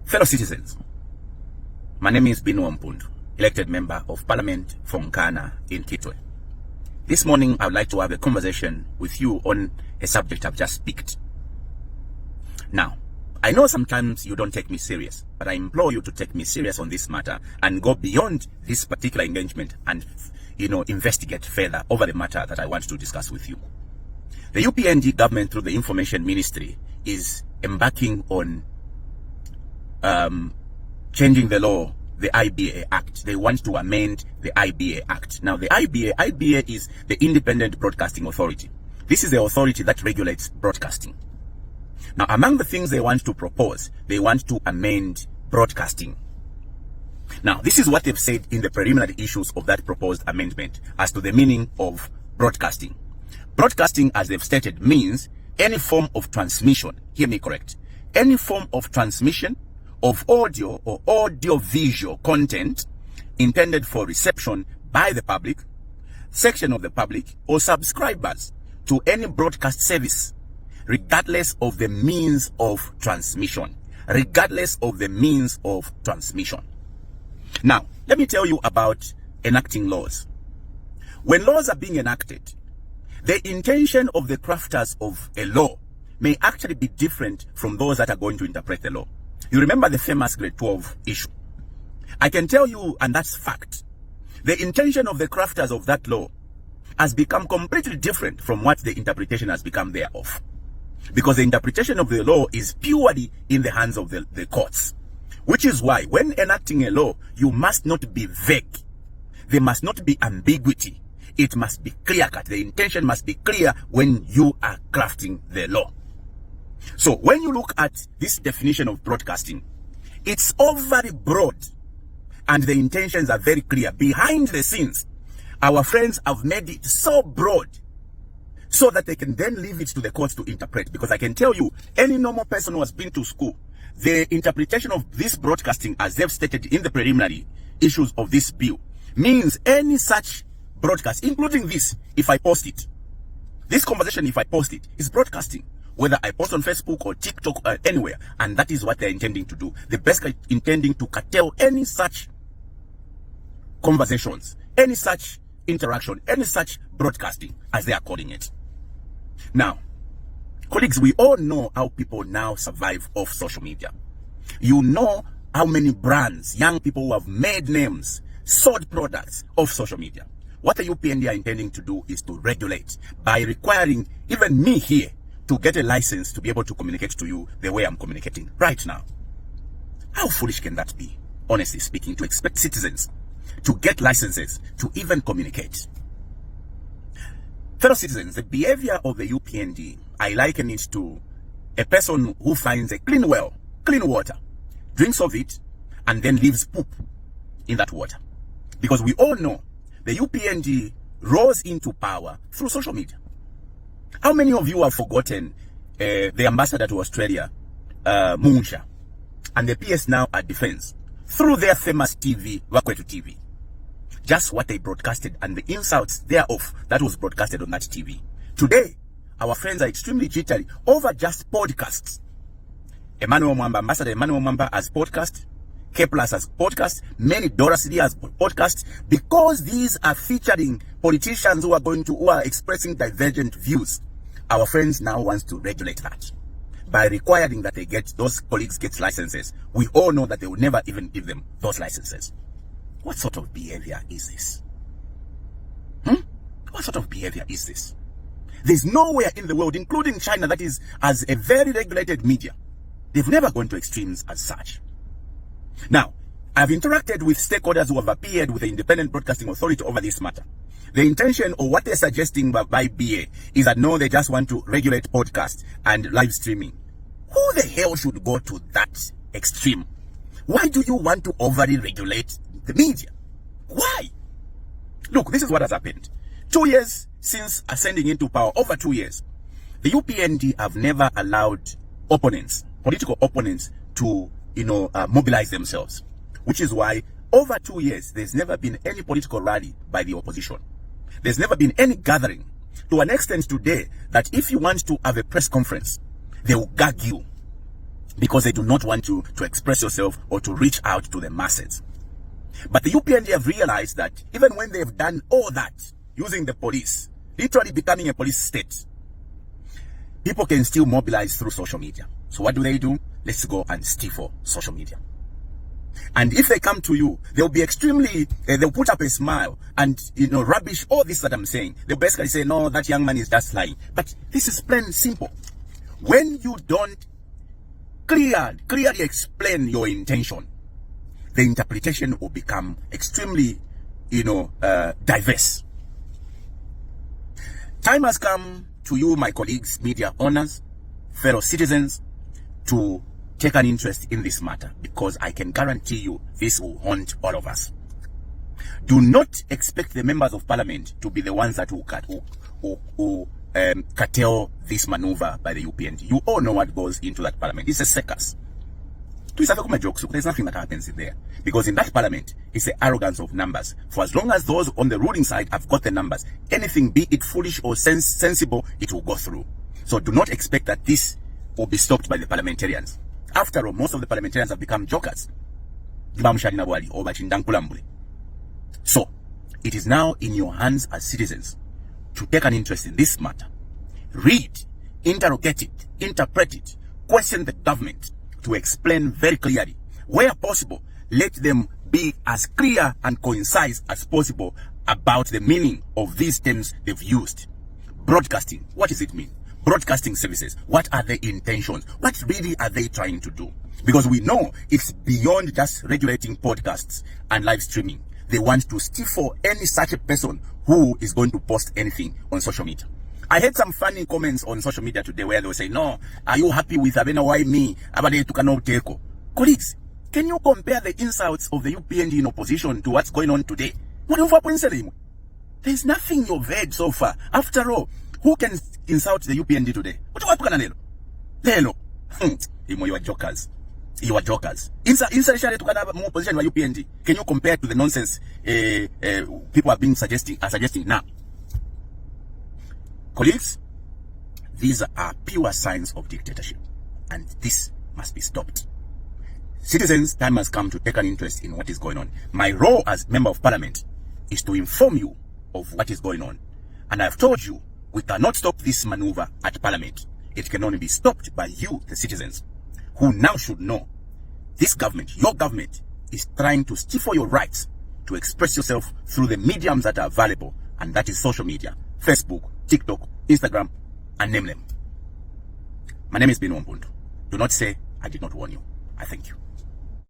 Fellow citizens, my name is Mpumdu, elected member of Parliament from Ghana in Kitwe. This morning, I would like to have a conversation with you on a subject I've just picked. Now, I know sometimes you don't take me serious, but I implore you to take me serious on this matter and go beyond this particular engagement and, investigate further over the matter that I want to discuss with you. The UPND government, through the Information Ministry, is embarking on changing the law, the IBA Act. They want to amend the IBA Act. Now, the IBA is the Independent Broadcasting Authority. This is the authority that regulates broadcasting. Now, among the things they want to propose, they want to amend broadcasting. Now, this is what they've said in the preliminary issues of that proposed amendment as to the meaning of broadcasting. Broadcasting, as they've stated, means any form of transmission, hear me correct, any form of transmission of audio or audio-visual content intended for reception by the public, section of the public, or subscribers to any broadcast service, regardless of the means of transmission. Regardless of the means of transmission. Now, let me tell you about enacting laws. When laws are being enacted, the intention of the crafters of a law may actually be different from those that are going to interpret the law. You remember the famous grade 12 issue. I can tell you, and that's fact, the intention of the crafters of that law has become completely different from what the interpretation has become thereof. Because the interpretation of the law is purely in the hands of the courts. Which is why, when enacting a law, you must not be vague. There must not be ambiguity. It must be clear-cut. The intention must be clear when you are crafting the law. So, when you look at this definition of broadcasting, it's all very broad. And the intentions are very clear. Behind the scenes, our friends have made it so broad so that they can then leave it to the courts to interpret. Because I can tell you, any normal person who has been to school, the interpretation of this broadcasting, as they've stated in the preliminary issues of this bill, means any such broadcast, including this, if I post it. This conversation, if I post it, is broadcasting. Whether I post on Facebook or TikTok or anywhere. And that is what they're intending to do. They're basically intending to curtail any such conversations, any such interaction, any such broadcasting, as they are calling it. Now, colleagues, we all know how people now survive off social media. You know how many brands, young people who have made names, sold products off social media. What the UPND are intending to do is to regulate by requiring even me here to get a license to be able to communicate to you the way I'm communicating right now. How foolish can that be, honestly speaking, to expect citizens to get licenses to even communicate? Fellow citizens, the behavior of the UPND, I liken it to a person who finds a clean well, clean water, drinks of it, and then leaves poop in that water. Because we all know the UPND rose into power through social media. How many of you have forgotten the ambassador to Australia, Munsha, and the PS now at Defense, through their famous TV, Wakwetu TV? Just what they broadcasted and the insults thereof that was broadcasted on that TV. Today, our friends are extremely jittery over just podcasts. Ambassador Emmanuel Mwamba has podcast, K Plus has podcast, many Dora CD has podcast, because these are featuring politicians who are expressing divergent views. Our friends now wants to regulate that by requiring that those colleagues get licenses. We all know that they will never even give them those licenses. What sort of behavior is this? What sort of behavior is this? There's nowhere in the world, including China, that has a very regulated media. They've never gone to extremes as such. Now, I've interacted with stakeholders who have appeared with the Independent Broadcasting Authority over this matter. The intention, or what they're suggesting by IBA, is that no, they just want to regulate podcasts and live streaming. Who the hell should go to that extreme? Why do you want to overly regulate the media? Why? Look, this is what has happened. 2 years since ascending into power, over 2 years, the UPND have never allowed opponents, political opponents, to mobilize themselves. Which is why, over 2 years, there's never been any political rally by the opposition. There's never been any gathering, to an extent today that if you want to have a press conference, they will gag you. because they do not want you to express yourself or to reach out to the masses. But the UPND have realized that even when they've done all that, using the police, literally becoming a police state, people can still mobilize through social media. So what do? Let's go and stifle social media. And if they come to you, they'll be extremely, they'll put up a smile and, rubbish all this that I'm saying. They'll basically say, no, that young man is just lying. But this is plain simple. When you don't clearly explain your intention, the interpretation will become extremely, diverse. Time has come to you, my colleagues, media owners, fellow citizens, to take an interest in this matter, because I can guarantee you this will haunt all of us. Do not expect the members of parliament to be the ones that will curtail this maneuver by the UPND. You all know what goes into that parliament. It's a circus. There's nothing that happens in there, because in that parliament, it's the arrogance of numbers. For as long as those on the ruling side have got the numbers, anything, be it foolish or sensible, it will go through. So do not expect that this will be stopped by the parliamentarians. After all, most of the parliamentarians have become jokers. So, it is now in your hands as citizens to take an interest in this matter. Read, interrogate it, interpret it, question the government to explain very clearly. Where possible, let them be as clear and concise as possible about the meaning of these terms they've used. Broadcasting, what does it mean? Broadcasting services, what are their intentions? What really are they trying to do? Because we know it's beyond just regulating podcasts and live streaming. They want to stifle any such a person who is going to post anything on social media. I had some funny comments on social media today where they were saying, no, are you happy with Abena? Why me? Colleagues, can you compare the insults of the UPND in opposition to what's going on today? There's nothing you've heard so far. After all, who can insult the UPND today? You are jokers. You are jokers. Insurrection to more position by UPND. Can you compare to the nonsense people are suggesting now? Colleagues, these are pure signs of dictatorship, and this must be stopped. Citizens, time has come to take an interest in what is going on. My role as member of parliament is to inform you of what is going on. And I've told you, we cannot stop this maneuver at parliament. It can only be stopped by you, the citizens, who now should know this government, your government, is trying to stifle your rights to express yourself through the mediums that are available, and that is social media, Facebook, TikTok, Instagram, and name them. My name is Mpumdu. Do not say I did not warn you. I thank you.